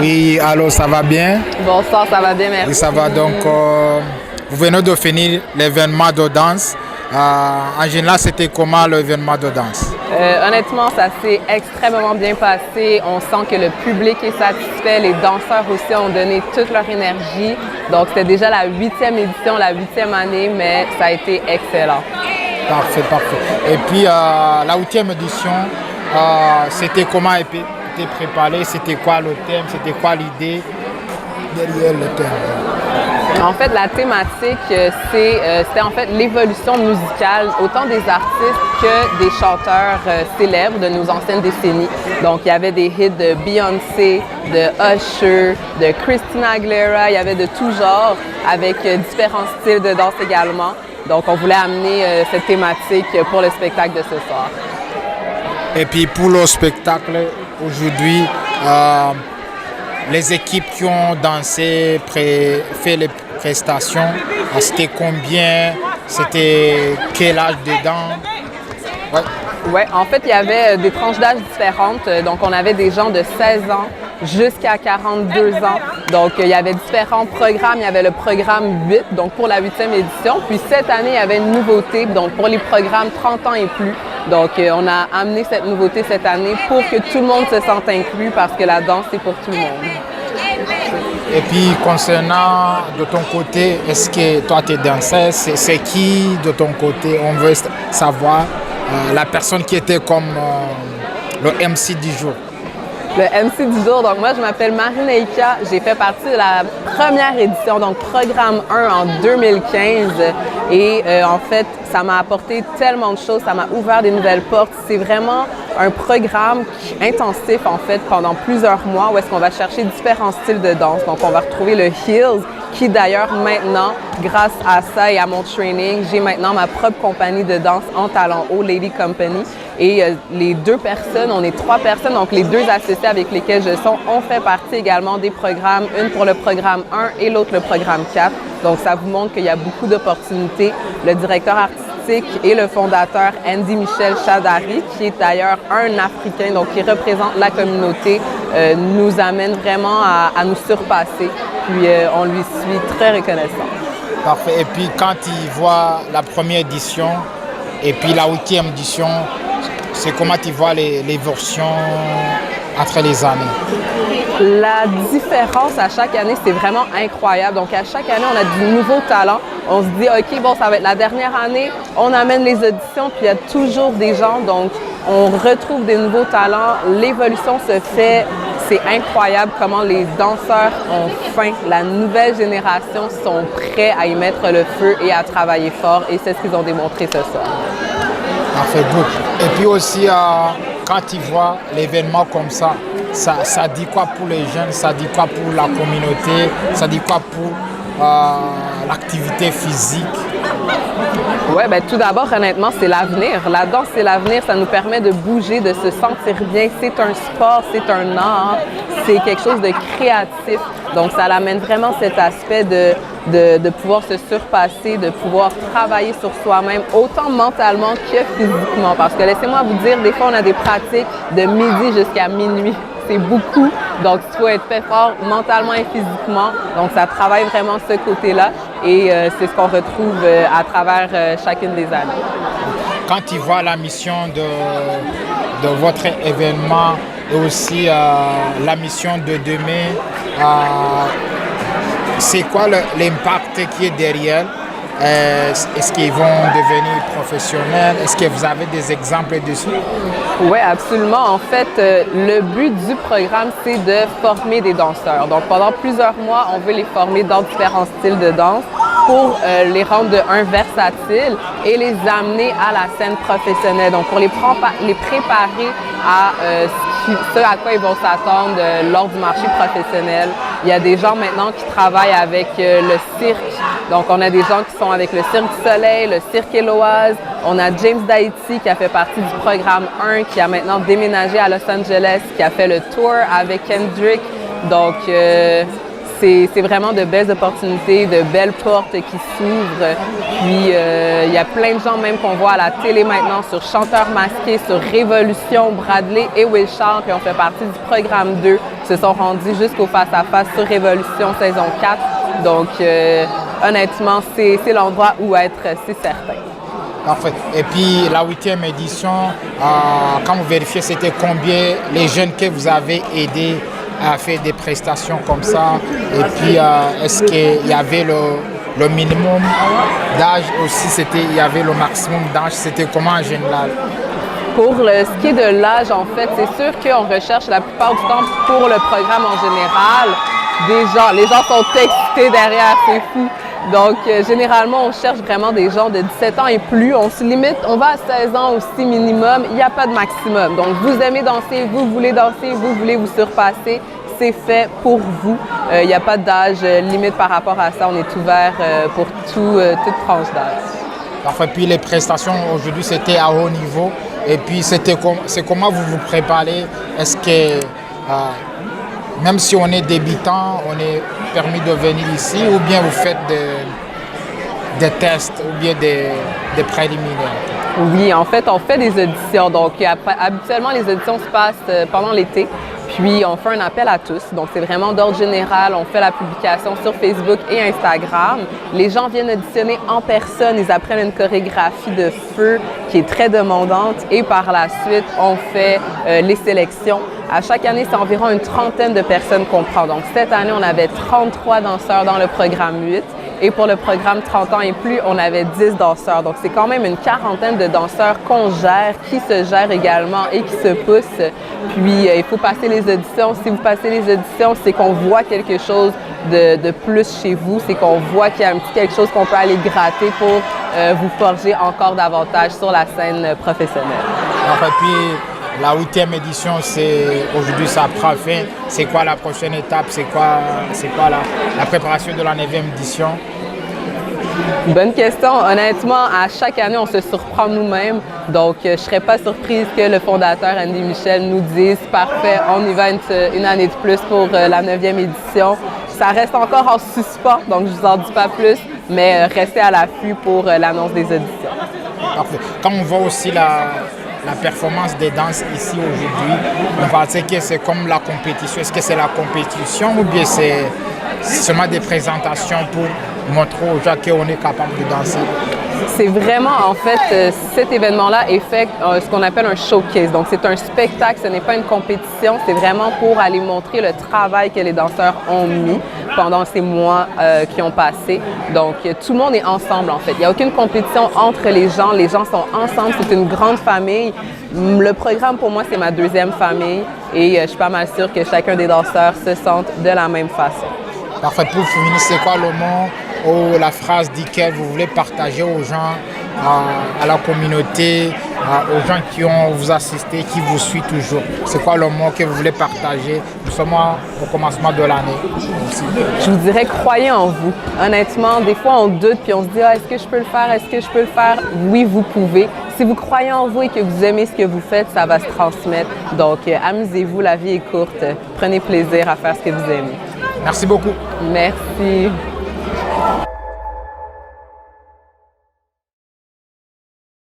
Oui, allô, ça va bien? Bonsoir, ça va bien, merci. Oui, ça va. Donc, vous venez de finir l'événement de danse. En général, c'était comment l'événement de danse? Honnêtement, ça s'est extrêmement bien passé. On sent que le public est satisfait. Les danseurs aussi ont donné toute leur énergie. Donc, c'était déjà la 8e édition, la 8e année, mais ça a été excellent. Parfait, parfait. Et puis, la 8e édition, c'était comment était préparé? C'était quoi le thème? C'était quoi l'idée derrière le thème? En fait, la thématique, c'était en fait l'évolution musicale, autant des artistes que des chanteurs célèbres de nos anciennes décennies. Donc, il y avait des hits de Beyoncé, de Usher, de Christina Aguilera, il y avait de tout genre, avec différents styles de danse également. Donc, on voulait amener cette thématique pour le spectacle de ce soir. Et puis, pour le spectacle, aujourd'hui, les équipes qui ont dansé, fait les prestations, c'était combien? C'était quel âge dedans? Ouais, en fait, il y avait des tranches d'âge différentes. Donc, on avait des gens de 16 ans jusqu'à 42 ans. Donc, il y avait différents programmes. Il y avait le programme 8, donc pour la 8e édition. Puis cette année, il y avait une nouveauté, donc pour les programmes 30 ans et plus. Donc, on a amené cette nouveauté cette année pour que tout le monde se sente inclus parce que la danse, c'est pour tout le monde. Et puis, concernant de ton côté, est-ce que toi, tu es danseuse? C'est qui de ton côté? On veut savoir la personne qui était comme le MC du jour. Le MC du jour, donc moi je m'appelle Marine Eika, j'ai fait partie de la première édition, donc programme 1 en 2015 et en fait ça m'a apporté tellement de choses, ça m'a ouvert des nouvelles portes. C'est vraiment un programme intensif en fait pendant plusieurs mois où est-ce qu'on va chercher différents styles de danse. Donc on va retrouver le Heels qui d'ailleurs maintenant, grâce à ça et à mon training, j'ai maintenant ma propre compagnie de danse en talons hauts, Lady Company. Et les deux personnes, on est 3 personnes, donc les 2 associés avec lesquels je suis, on fait partie également des programmes, une pour le programme 1 et l'autre le programme 4. Donc ça vous montre qu'il y a beaucoup d'opportunités. Le directeur artistique et le fondateur Andy Michel Chadari, qui est d'ailleurs un Africain, donc qui représente la communauté, nous amène vraiment à nous surpasser. Puis on lui suis très reconnaissant. Parfait. Et puis quand il voit la première édition et puis la 8e édition, c'est comment tu vois l'évolution entre les années? La différence à chaque année, c'est vraiment incroyable. Donc, à chaque année, on a du nouveau talent. On se dit, OK, bon, ça va être la dernière année. On amène les auditions, puis il y a toujours des gens. Donc, on retrouve des nouveaux talents. L'évolution se fait. C'est incroyable comment les danseurs ont faim. La nouvelle génération sont prêts à y mettre le feu et à travailler fort. Et c'est ce qu'ils ont démontré ce soir. Parfait, good. Et puis aussi, quand tu vois l'événement comme ça dit quoi pour les jeunes? Ça dit quoi pour la communauté? Ça dit quoi pour l'activité physique? Oui, bien tout d'abord, honnêtement, c'est l'avenir. La danse, c'est l'avenir. Ça nous permet de bouger, de se sentir bien. C'est un sport, c'est un art, c'est quelque chose de créatif. Donc, ça amène vraiment cet aspect de pouvoir se surpasser, de pouvoir travailler sur soi-même, autant mentalement que physiquement. Parce que laissez-moi vous dire, des fois, on a des pratiques de midi jusqu'à minuit. C'est beaucoup. Donc, il faut être fait fort mentalement et physiquement. Donc, ça travaille vraiment ce côté-là. Et c'est ce qu'on retrouve à travers chacune des années. Quand tu vois la mission de votre événement et aussi la mission de demain, c'est quoi l'impact qui est derrière? Est-ce qu'ils vont devenir professionnels? Est-ce que vous avez des exemples dessus? Oui, absolument. En fait, le but du programme, c'est de former des danseurs. Donc, pendant plusieurs mois, on veut les former dans différents styles de danse pour les rendre versatiles et les amener à la scène professionnelle. Donc, pour les préparer à ce à quoi ils vont s'attendre lors du marché professionnel. Il y a des gens maintenant qui travaillent avec le cirque. Donc, on a des gens qui sont avec le Cirque du Soleil, le Cirque Éloise. On a James Daïti qui a fait partie du programme 1, qui a maintenant déménagé à Los Angeles, qui a fait le tour avec Kendrick. Donc, c'est vraiment de belles opportunités, de belles portes qui s'ouvrent. Puis il y a plein de gens même qu'on voit à la télé maintenant sur Chanteurs masqués, sur Révolution, Bradley et Will Charles qui ont fait partie du programme 2, se sont rendus jusqu'au face-à-face sur Révolution saison 4. Donc honnêtement, c'est l'endroit où être, c'est certain. Parfait. Et puis la 8e édition, quand vous vérifiez, c'était combien les jeunes que vous avez aidés à faire des prestations comme ça? Et puis est-ce qu'il y avait le minimum d'âge aussi, il y avait le maximum d'âge, c'était comment en général? Pour ce qui est de l'âge, en fait, c'est sûr qu'on recherche la plupart du temps pour le programme en général. Les gens sont excités derrière, c'est fou. Donc, généralement, on cherche vraiment des gens de 17 ans et plus. On se limite, on va à 16 ans aussi minimum. Il n'y a pas de maximum. Donc, vous aimez danser, vous voulez danser, vous voulez vous surpasser. C'est fait pour vous. Il n'y a pas d'âge limite par rapport à ça. On est ouvert pour toute tranche d'âge. Parfait. Puis les prestations aujourd'hui, c'était à haut niveau. Et puis, c'est comment vous vous préparez? Est-ce que même si on est débutant, on est permis de venir ici ou bien vous faites des tests ou bien des préliminaires? Oui, en fait, on fait des auditions. Donc, habituellement, les auditions se passent pendant l'été. Puis, on fait un appel à tous. Donc, c'est vraiment d'ordre général. On fait la publication sur Facebook et Instagram. Les gens viennent auditionner en personne. Ils apprennent une chorégraphie de feu qui est très demandante. Et par la suite, on fait les sélections. À chaque année, c'est environ une trentaine de personnes qu'on prend. Donc, cette année, on avait 33 danseurs dans le programme 8. Et pour le programme 30 ans et plus, on avait 10 danseurs. Donc, c'est quand même une quarantaine de danseurs qu'on gère, qui se gèrent également et qui se poussent. Puis, il faut passer les auditions. Si vous passez les auditions, c'est qu'on voit quelque chose de plus chez vous. C'est qu'on voit qu'il y a un petit quelque chose qu'on peut aller gratter pour vous forger encore davantage sur la scène professionnelle. Et puis, la 8e édition, aujourd'hui, ça prend fin. C'est quoi la prochaine étape? C'est quoi la préparation de la 9e édition? Bonne question. Honnêtement, à chaque année, on se surprend nous-mêmes. Donc, je ne serais pas surprise que le fondateur, Andy Michel, nous dise « Parfait, on y va une année de plus pour la 9e édition ». Ça reste encore en suspens, donc je ne vous en dis pas plus, mais restez à l'affût pour l'annonce des auditions. Parfait. Quand on voit aussi la performance des danses ici aujourd'hui, on pense que c'est comme la compétition. Est-ce que c'est la compétition ou bien c'est seulement des présentations pour montrer aux gens qu'on est capable de danser? C'est vraiment, en fait, cet événement-là est fait ce qu'on appelle un showcase. Donc, c'est un spectacle, ce n'est pas une compétition. C'est vraiment pour aller montrer le travail que les danseurs ont mis pendant ces mois qui ont passé. Donc, tout le monde est ensemble, en fait. Il n'y a aucune compétition entre les gens. Les gens sont ensemble. C'est une grande famille. Le programme, pour moi, c'est ma deuxième famille. Et je suis pas mal sûre que chacun des danseurs se sente de la même façon. Parfait. Pour finir, c'est quoi le mot ou la phrase que vous voulez partager aux gens, à la communauté, aux gens qui ont vous assisté, qui vous suivent toujours? C'est quoi le mot que vous voulez partager, justement au commencement de l'année aussi? Je vous dirais, croyez en vous. Honnêtement, des fois, on doute puis on se dit « est-ce que je peux le faire? Est-ce que je peux le faire? » Oui, vous pouvez. Si vous croyez en vous et que vous aimez ce que vous faites, ça va se transmettre. Donc, amusez-vous, la vie est courte. Prenez plaisir à faire ce que vous aimez. Merci beaucoup. Merci.